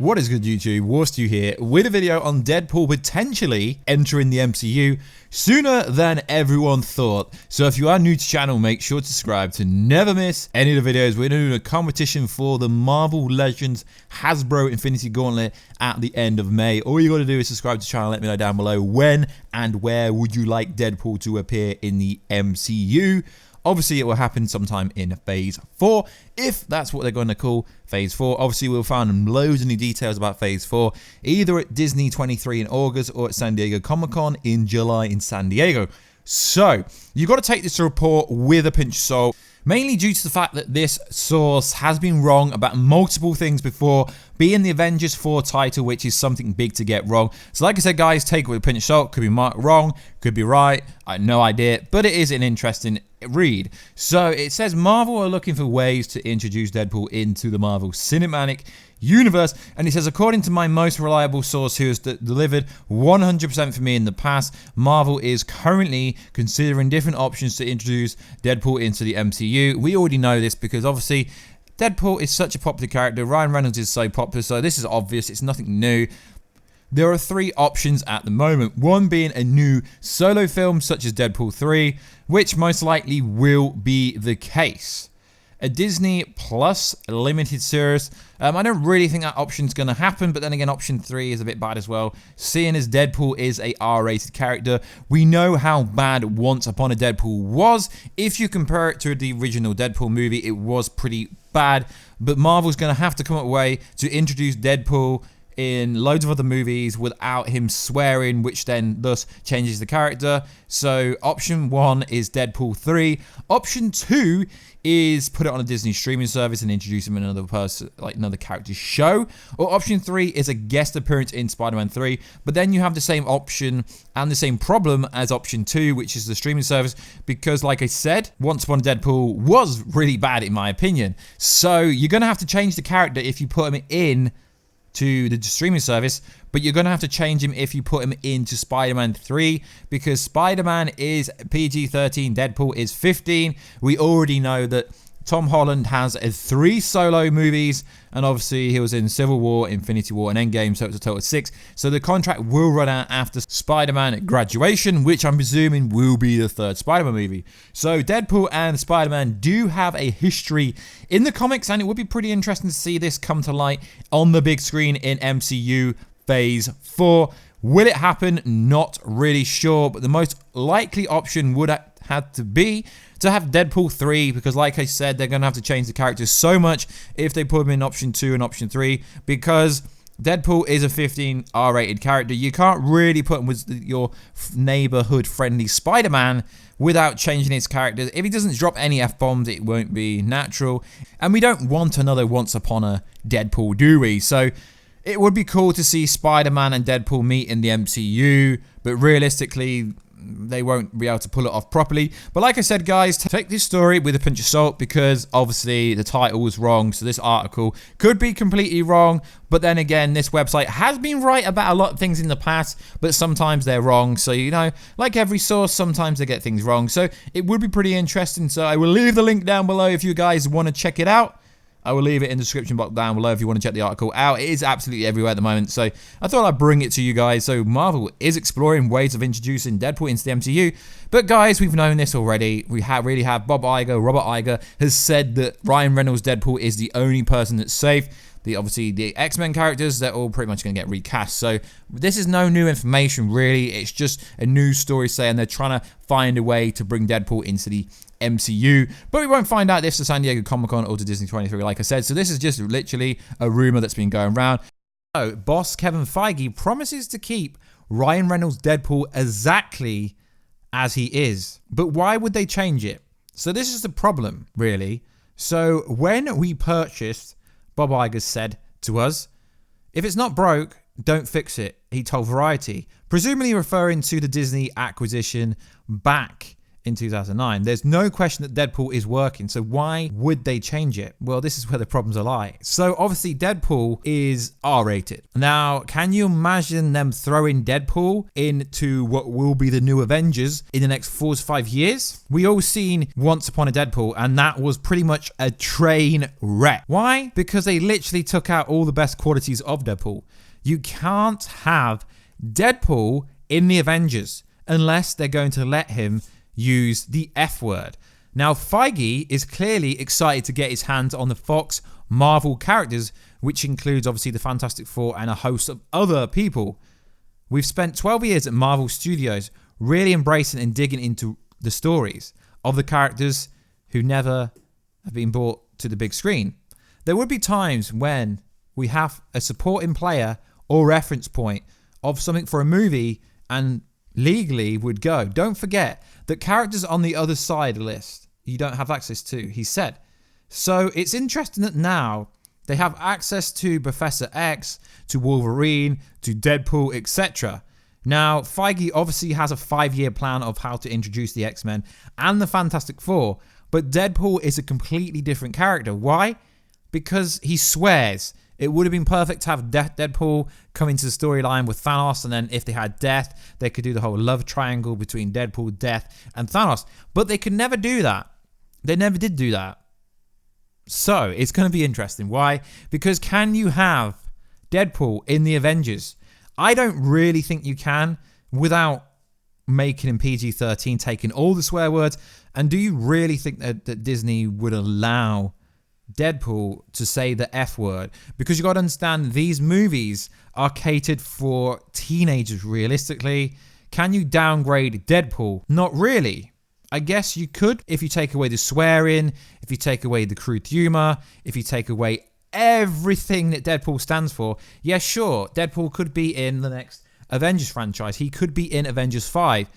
What is good, YouTube? Warstu here with a video on Deadpool potentially entering the MCU sooner than everyone thought. So if you are new to the channel, make sure to subscribe to never miss any of the videos. We're doing a competition for the Marvel Legends Hasbro Infinity Gauntlet at the end of May. All you got to do is subscribe to the channel. Let me know down below when and where would you like Deadpool to appear in the MCU. Obviously, it will happen sometime in Phase 4, if that's what they're going to call Phase 4. Obviously, we'll find loads of new details about Phase 4, either at Disney 23 in August or at San Diego Comic-Con in July in San Diego. So, you've got to take this report with a pinch of salt, mainly due to the fact that this source has been wrong about multiple things before, being the Avengers 4 title, which is something big to get wrong. So like I said, guys, take it with a pinch of salt. Could be marked wrong, could be right, I have no idea, but it is an interesting read. So it says Marvel are looking for ways to introduce Deadpool into the Marvel Cinematic Universe, and it says, according to my most reliable source who has delivered 100% for me in the past, Marvel is currently considering different options to introduce Deadpool into the MCU. We already know this because obviously Deadpool is such a popular character. Ryan Reynolds is so popular, so this is obvious. It's nothing new. There are three options at the moment. One being a new solo film such as Deadpool 3, which most likely will be the case. A Disney Plus limited series. I don't really think that option's going to happen, but then again, option 3 is a bit bad as well. Seeing as Deadpool is a R-rated character, we know how bad Once Upon a Deadpool was. If you compare it to the original Deadpool movie, it was pretty bad, but Marvel's going to have to come up with a way to introduce Deadpool in loads of other movies without him swearing, which then thus changes the character. So option 1 is Deadpool 3. Option 2 is put it on a Disney streaming service and introduce him in another person, like another character's show. Or option 3 is a guest appearance in Spider-Man 3, but then you have the same option and the same problem as option 2, which is the streaming service, because like I said, Once Upon a Deadpool was really bad in my opinion. So you're going to have to change the character if you put him in to the streaming service, but you're going to have to change him if you put him into Spider-Man 3, because Spider-Man is PG-13, Deadpool is 15. We already know that Tom Holland has 3 solo movies, and obviously he was in Civil War, Infinity War, and EndGame, so it's a total of 6. So the contract will run out after Spider-Man Graduation, which I'm presuming will be the 3rd Spider-Man movie. So Deadpool and Spider-Man do have a history in the comics, and it would be pretty interesting to see this come to light on the big screen in MCU Phase 4. Will it happen? Not really sure, but the most likely option would have to be to have Deadpool 3, because like I said, they're going to have to change the characters so much if they put him in option 2 and option 3, because Deadpool is a 15 R-rated character. You can't really put him with your neighborhood friendly Spider-Man without changing his character. If he doesn't drop any F-bombs, it won't be natural. And we don't want another Once Upon a Deadpool, do we? So it would be cool to see Spider-Man and Deadpool meet in the MCU, but realistically, they won't be able to pull it off properly. But like I said, guys, take this story with a pinch of salt, because obviously the title was wrong, so this article could be completely wrong. But then again, this website has been right about a lot of things in the past, but sometimes they're wrong. So, you know, like every source, sometimes they get things wrong. So it would be pretty interesting. So I will leave the link down below if you guys want to check it out. I will leave it in the description box down below if you want to check the article out. It is absolutely everywhere at the moment, so I thought I'd bring it to you guys. So Marvel is exploring ways of introducing Deadpool into the MCU. But guys, we've known this already. We really have Robert Iger has said that Ryan Reynolds' Deadpool is the only person that's safe. Obviously, the X-Men characters, they're all pretty much going to get recast. So this is no new information, really. It's just a news story saying they're trying to find a way to bring Deadpool into the MCU. But we won't find out this to San Diego Comic-Con or to Disney 23, like I said. So this is just literally a rumor that's been going around. So boss Kevin Feige promises to keep Ryan Reynolds' Deadpool exactly as he is. But why would they change it? So this is the problem, really. So when we purchased, Bob Iger said to us, if it's not broke, don't fix it, he told Variety, presumably referring to the Disney acquisition back in 2009. There's no question that Deadpool is working, so why would they change it? Well, this is where the problems lie. So obviously Deadpool is R-rated. Now, can you imagine them throwing Deadpool into what will be the new Avengers in the next 4 to 5 years? We all seen Once Upon a Deadpool, and that was pretty much a train wreck. Why? Because they literally took out all the best qualities of Deadpool. You can't have Deadpool in the Avengers unless they're going to let him use the F word. Now, Feige is clearly excited to get his hands on the Fox Marvel characters, which includes obviously the Fantastic Four and a host of other people. We've spent 12 years at Marvel Studios really embracing and digging into the stories of the characters who never have been brought to the big screen. There would be times when we have a supporting player or reference point of something for a movie and legally would go. Don't forget that characters on the other side of the list you don't have access to, he said. So it's interesting that now they have access to Professor X, to Wolverine, to Deadpool, etc. Now, Feige obviously has a 5-year plan of how to introduce the X-Men and the Fantastic Four, but Deadpool is a completely different character. Why? Because he swears. It would have been perfect to have Deadpool come into the storyline with Thanos, and then if they had Death, they could do the whole love triangle between Deadpool, Death, and Thanos. But they could never do that. They never did do that. So it's going to be interesting. Why? Because can you have Deadpool in the Avengers? I don't really think you can without making him PG-13, taking all the swear words. And do you really think that Disney would allow Deadpool to say the F word? Because you got to understand, these movies are catered for teenagers realistically. Can you downgrade Deadpool? Not really. I guess you could if you take away the swearing, if you take away the crude humor, if you take away everything that Deadpool stands for. Yeah, sure, Deadpool could be in the next Avengers franchise. He could be in Avengers 5.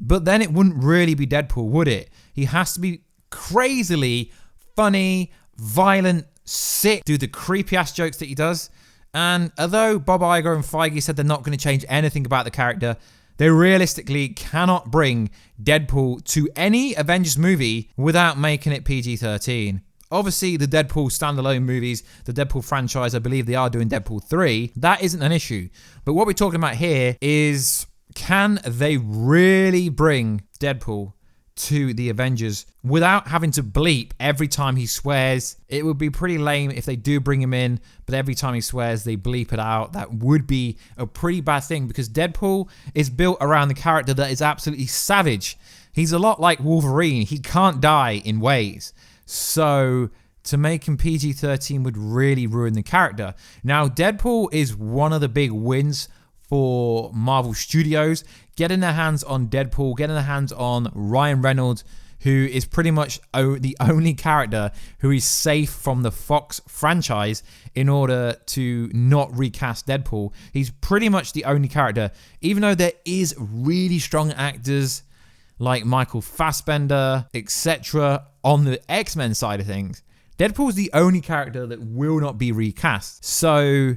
But then it wouldn't really be Deadpool, would it? He has to be crazily funny, violent, sick, do the creepy ass jokes that he does. And although Bob Iger and Feige said they're not going to change anything about the character, they realistically cannot bring Deadpool to any Avengers movie without making it PG-13. Obviously, the Deadpool standalone movies, the Deadpool franchise, I believe they are doing Deadpool 3. That isn't an issue. But what we're talking about here is, can they really bring Deadpool to the Avengers without having to bleep every time he swears? It would be pretty lame if they do bring him in, but every time he swears, they bleep it out. That would be a pretty bad thing, because Deadpool is built around the character that is absolutely savage. He's a lot like Wolverine. He can't die in ways. So to make him PG-13 would really ruin the character. Now, Deadpool is one of the big wins for Marvel Studios, getting their hands on Deadpool, getting their hands on Ryan Reynolds, who is pretty much the only character who is safe from the Fox franchise in order to not recast Deadpool. He's pretty much the only character, even though there is really strong actors like Michael Fassbender, etc. on the X-Men side of things. Deadpool is the only character that will not be recast. So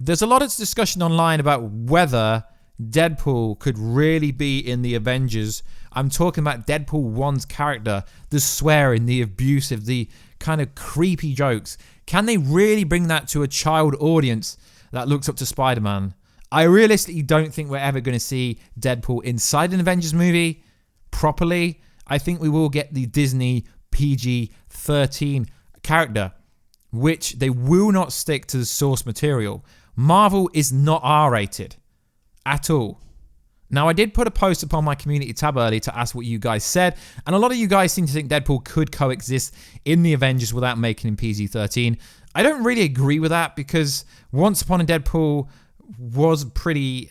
there's a lot of discussion online about whether Deadpool could really be in the Avengers. I'm talking about Deadpool 1's character, the swearing, the abusive, the kind of creepy jokes. Can they really bring that to a child audience that looks up to Spider-Man? I realistically don't think we're ever going to see Deadpool inside an Avengers movie properly. I think we will get the Disney PG-13 character, which they will not stick to the source material. Marvel is not R-rated at all. Now, I did put a post upon my community tab earlier to ask what you guys said, and a lot of you guys seem to think Deadpool could coexist in the Avengers without making him PG-13. I don't really agree with that, because Once Upon a Deadpool was pretty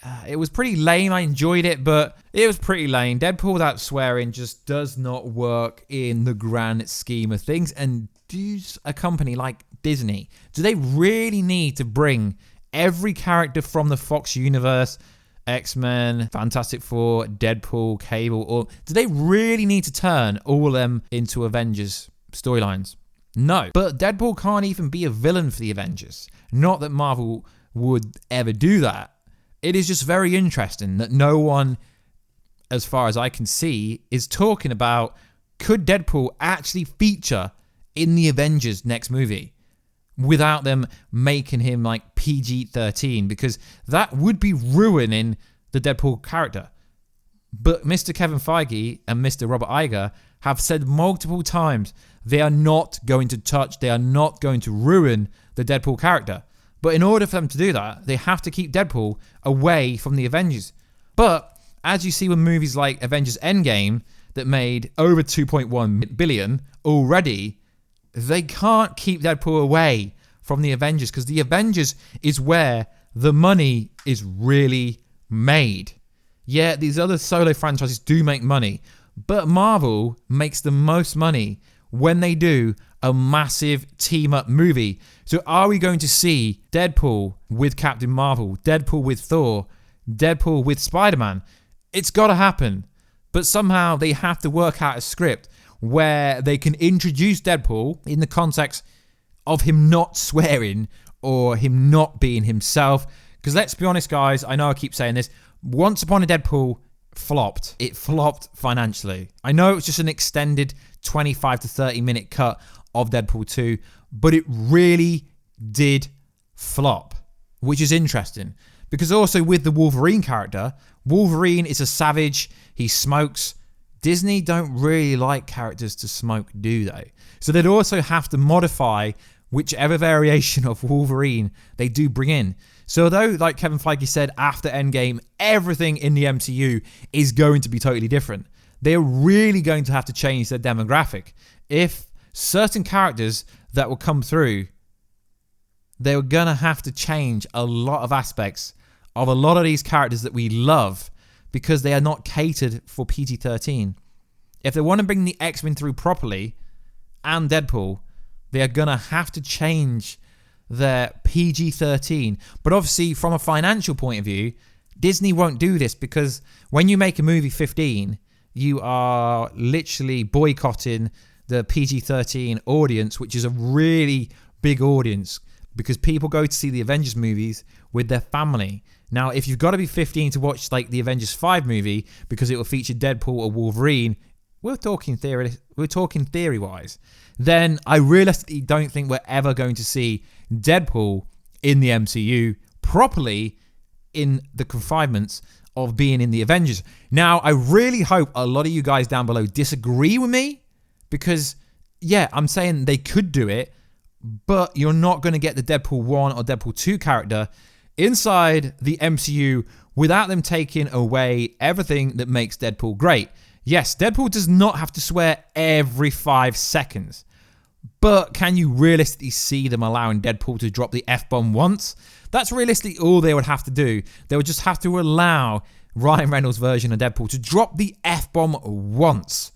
lame. I enjoyed it, but it was pretty lame. Deadpool without swearing just does not work in the grand scheme of things. And does a company like Disney, do they really need to bring every character from the Fox universe, X-Men, Fantastic Four, Deadpool, Cable, or do they really need to turn all of them into Avengers storylines? No. But Deadpool can't even be a villain for the Avengers. Not that Marvel would ever do that. It is just very interesting that no one as far as I can see, is talking about, could Deadpool actually feature in the Avengers next movie without them making him like PG-13, because that would be ruining the Deadpool character. But Mr. Kevin Feige and Mr. Robert Iger have said multiple times they are not going to touch, they are not going to ruin the Deadpool character. But in order for them to do that, they have to keep Deadpool away from the Avengers. But as you see with movies like Avengers EndGame that made over 2.1 billion already, they can't keep Deadpool away from the Avengers, because the Avengers is where the money is really made. Yeah, these other solo franchises do make money, but Marvel makes the most money when they do a massive team-up movie. So are we going to see Deadpool with Captain Marvel, Deadpool with Thor, Deadpool with Spider-Man? It's got to happen. But somehow they have to work out a script where they can introduce Deadpool in the context of him not swearing or him not being himself. Because let's be honest, guys, I know I keep saying this, Once Upon a Deadpool flopped. It flopped financially. I know it's just an extended 25 to 30 minute cut of Deadpool 2, but it really did flop, which is interesting. Because also with the Wolverine character, Wolverine is a savage, he smokes. Disney don't really like characters to smoke, do they? So they'd also have to modify whichever variation of Wolverine they do bring in. So although, like Kevin Feige said after EndGame, everything in the MCU is going to be totally different, they're really going to have to change their demographic. If certain characters that will come through, they're going to have to change a lot of aspects of a lot of these characters that we love, because they are not catered for PG-13. If they want to bring the X-Men through properly, and Deadpool, they are going to have to change their PG-13. But obviously, from a financial point of view, Disney won't do this, because when you make a movie 15, you are literally boycotting the PG-13 audience, which is a really big audience, because people go to see the Avengers movies with their family. Now, if you've got to be 15 to watch like the Avengers 5 movie because it will feature Deadpool or Wolverine, we're talking theory-wise, then I realistically don't think we're ever going to see Deadpool in the MCU properly in the confinements of being in the Avengers. Now, I really hope a lot of you guys down below disagree with me, because, yeah, I'm saying they could do it, but you're not going to get the Deadpool 1 or Deadpool 2 character inside the MCU without them taking away everything that makes Deadpool great. Yes, Deadpool does not have to swear every 5 seconds, but can you realistically see them allowing Deadpool to drop the F-bomb once? That's realistically all they would have to do. They would just have to allow Ryan Reynolds' version of Deadpool to drop the F-bomb once.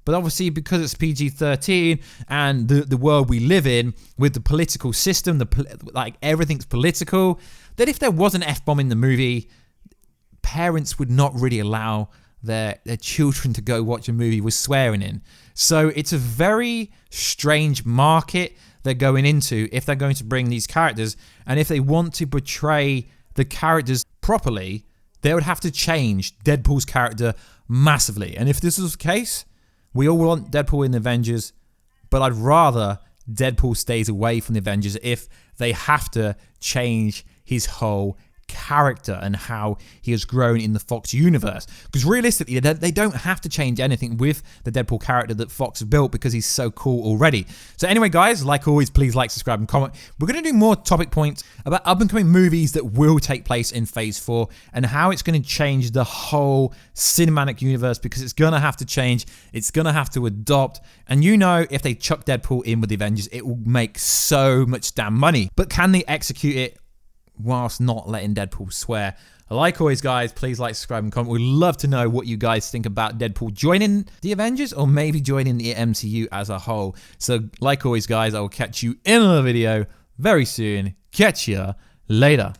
But obviously, because it's PG-13 and the world we live in with the political system, like everything's political, that if there was an F-bomb in the movie, parents would not really allow their children to go watch a movie with swearing in. So it's a very strange market they're going into if they're going to bring these characters. And if they want to portray the characters properly, they would have to change Deadpool's character massively. And if this was the case, we all want Deadpool in the Avengers, but I'd rather Deadpool stays away from the Avengers if they have to change his whole character and how he has grown in the Fox universe. Because realistically, they don't have to change anything with the Deadpool character that Fox has built, because he's so cool already. So anyway, guys, like always, please like, subscribe, and comment. We're going to do more topic points about up-and-coming movies that will take place in Phase 4 and how it's going to change the whole cinematic universe, because it's going to have to change. It's going to have to adopt. And you know, if they chuck Deadpool in with the Avengers, it will make so much damn money. But can they execute it whilst not letting Deadpool swear? Like always, guys, please like, subscribe, and comment. We'd love to know what you guys think about Deadpool joining the Avengers or maybe joining the MCU as a whole. So like always, guys, I will catch you in another video very soon. Catch ya later.